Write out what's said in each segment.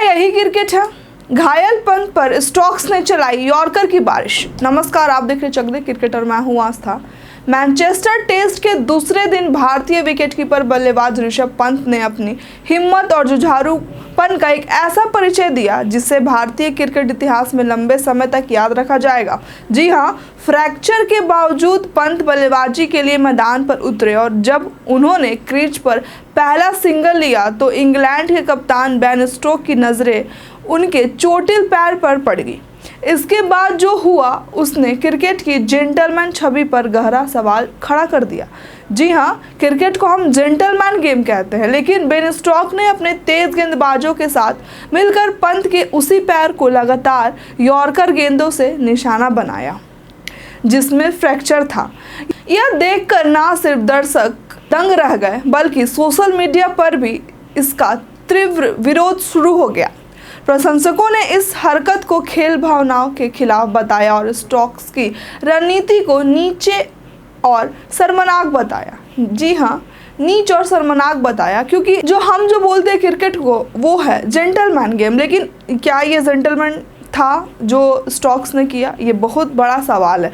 यही क्रिकेट है? घायल पंत पर स्टोक्स ने चलाई यॉर्कर की बारिश। नमस्कार, आप देख रहे चक दे क्रिकेट और मैं हूं आस्था। मैनचेस्टर टेस्ट के दूसरे दिन भारतीय विकेटकीपर बल्लेबाज ऋषभ पंत ने अपनी हिम्मत और जुझारूपन का एक ऐसा परिचय दिया जिसे भारतीय क्रिकेट इतिहास में लंबे समय तक याद रखा जाएगा। जी हां, फ्रैक्चर के बावजूद पंत बल्लेबाजी के लिए मैदान पर उतरे और जब उन्होंने क्रीज पर पहला सिंगल लिया तो इंग्लैंड के कप्तान बेन स्टोक्स की नज़रें उनके चोटिल पैर पर पड़ गई। इसके बाद जो हुआ उसने क्रिकेट की जेंटलमैन छवि पर गहरा सवाल खड़ा कर दिया। जी हां, क्रिकेट को हम जेंटलमैन गेम कहते हैं, लेकिन बेन स्टोक्स ने अपने तेज गेंदबाजों के साथ मिलकर पंत के उसी पैर को लगातार यॉर्कर गेंदों से निशाना बनाया जिसमें फ्रैक्चर था। यह देखकर ना सिर्फ दर्शक दंग रह गए बल्कि सोशल मीडिया पर भी इसका तीव्र विरोध शुरू हो गया। प्रशंसकों ने इस हरकत को खेल भावनाओं के खिलाफ बताया और स्टोक्स की रणनीति को नीचे और शर्मनाक बताया। जी हाँ, नीच और शर्मनाक बताया, क्योंकि जो बोलते हैं क्रिकेट को वो है जेंटलमैन गेम। लेकिन क्या ये जेंटलमैन था जो स्टोक्स ने किया? ये बहुत बड़ा सवाल है।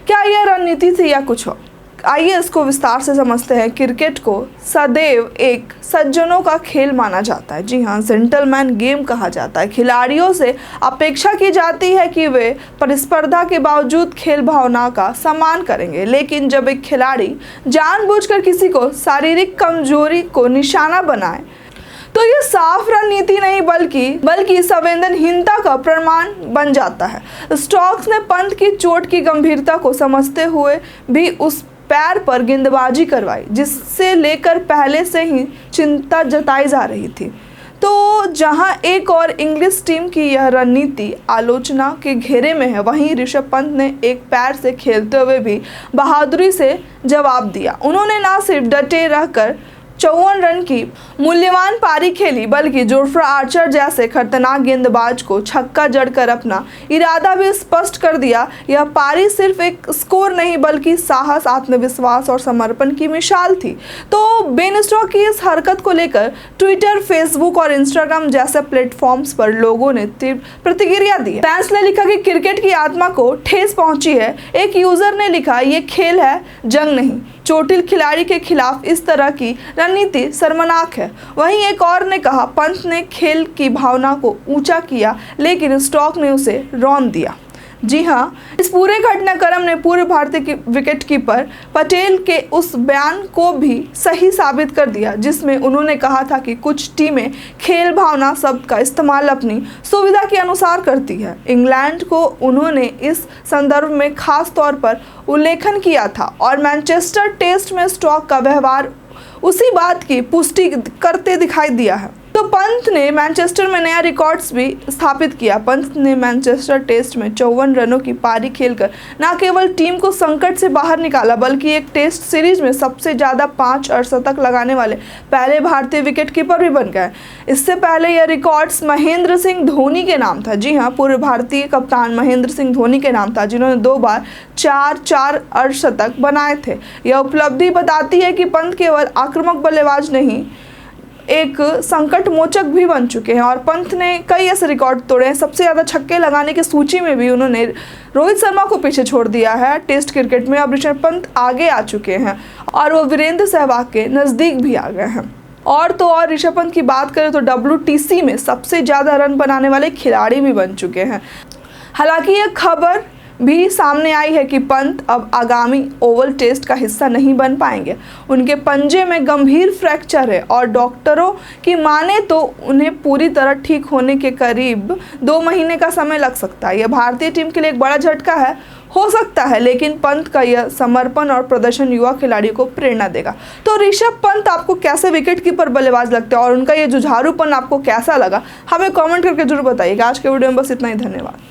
क्या यह रणनीति थी या कुछ और? आइए इसको विस्तार से समझते हैं। क्रिकेट को सदैव एक सज्जनों का खेल माना जाता है। जी हाँ, जेंटलमैन गेम कहा जाता है। खिलाड़ियों से अपेक्षा की जाती है कि वे प्रतिस्पर्धा के बावजूद खेल भावना का सम्मान करेंगे, लेकिन जब एक खिलाड़ी जानबूझकर किसी को शारीरिक कमजोरी को निशाना बनाए तो ये साफ रणनीति नहीं बल्कि संवेदनहीनता का प्रमाण बन जाता है। स्टोक्स ने पंत की चोट की गंभीरता को समझते हुए भी उस पैर पर गेंदबाजी करवाई जिससे लेकर पहले से ही चिंता जताई जा रही थी। तो जहां एक और इंग्लिश टीम की यह रणनीति आलोचना के घेरे में है, वहीं ऋषभ पंत ने एक पैर से खेलते हुए भी बहादुरी से जवाब दिया। उन्होंने न सिर्फ डटे रहकर 54 रन की मूल्यवान पारी खेली बल्कि जोफ्रा आर्चर जैसे खतरनाक गेंदबाज को छक्का जड़कर अपना इरादा भी स्पष्ट कर दिया। यह पारी सिर्फ एक स्कोर नहीं बल्कि साहस, आत्मविश्वास और समर्पण की मिसाल थी। तो बेन स्टोक्स की इस हरकत को लेकर ट्विटर, फेसबुक और इंस्टाग्राम जैसे प्लेटफॉर्म्स पर लोगों ने तीव्र प्रतिक्रिया दी। फैंस ने लिखा कि क्रिकेट की आत्मा को ठेस पहुंची है। एक यूजर ने लिखा, ये खेल है, जंग नहीं। चोटिल खिलाड़ी के खिलाफ इस तरह की रणनीति शर्मनाक है। वहीं एक और ने कहा, पंत ने खेल की भावना को ऊंचा किया लेकिन स्टोक्स ने उसे रौंद दिया। जी हाँ, इस पूरे घटनाक्रम ने पूर्व भारतीय विकेटकीपर पटेल के उस बयान को भी सही साबित कर दिया जिसमें उन्होंने कहा था कि कुछ टीमें खेल भावना शब्द का इस्तेमाल अपनी सुविधा के अनुसार करती है। इंग्लैंड को उन्होंने इस संदर्भ में खास तौर पर उल्लेखन किया था और मैनचेस्टर टेस्ट में स्टोक्स का व्यवहार उसी बात की पुष्टि करते दिखाई दिया है। तो पंत ने मैनचेस्टर में नया रिकॉर्ड्स भी स्थापित किया। पंत ने मैनचेस्टर टेस्ट में 54 रनों की पारी खेलकर न केवल टीम को संकट से बाहर निकाला बल्कि एक टेस्ट सीरीज में सबसे ज़्यादा 5 अर्धशतक लगाने वाले पहले भारतीय विकेटकीपर भी बन गए। इससे पहले यह रिकॉर्ड्स महेंद्र सिंह धोनी के नाम था। जी हाँ, पूर्व भारतीय कप्तान महेंद्र सिंह धोनी के नाम था जिन्होंने 2 बार 4 अर्धशतक बनाए थे। यह उपलब्धि बताती है कि पंत केवल आक्रामक बल्लेबाज नहीं, एक संकट मोचक भी बन चुके हैं और पंत ने कई ऐसे रिकॉर्ड तोड़े हैं। सबसे ज़्यादा छक्के लगाने की सूची में भी उन्होंने रोहित शर्मा को पीछे छोड़ दिया है टेस्ट क्रिकेट में। अब ऋषभ पंत आगे आ चुके हैं और वो वीरेंद्र सहवाग के नज़दीक भी आ गए हैं। और तो और ऋषभ पंत की बात करें तो WTC में सबसे ज़्यादा रन बनाने वाले खिलाड़ी भी बन चुके हैं। हालांकि यह खबर भी सामने आई है कि पंत अब आगामी ओवल टेस्ट का हिस्सा नहीं बन पाएंगे। उनके पंजे में गंभीर फ्रैक्चर है और डॉक्टरों की माने तो उन्हें पूरी तरह ठीक होने के करीब 2 महीने का समय लग सकता है। यह भारतीय टीम के लिए एक बड़ा झटका है, हो सकता है, लेकिन पंत का यह समर्पण और प्रदर्शन युवा खिलाड़ियों को प्रेरणा देगा। तो ऋषभ पंत आपको कैसे विकेटकीपर बल्लेबाज लगते हैं और उनका ये जुझारूपन आपको कैसा लगा, हमें कमेंट करके जरूर बताइएगा। आज के वीडियो में बस इतना ही। धन्यवाद।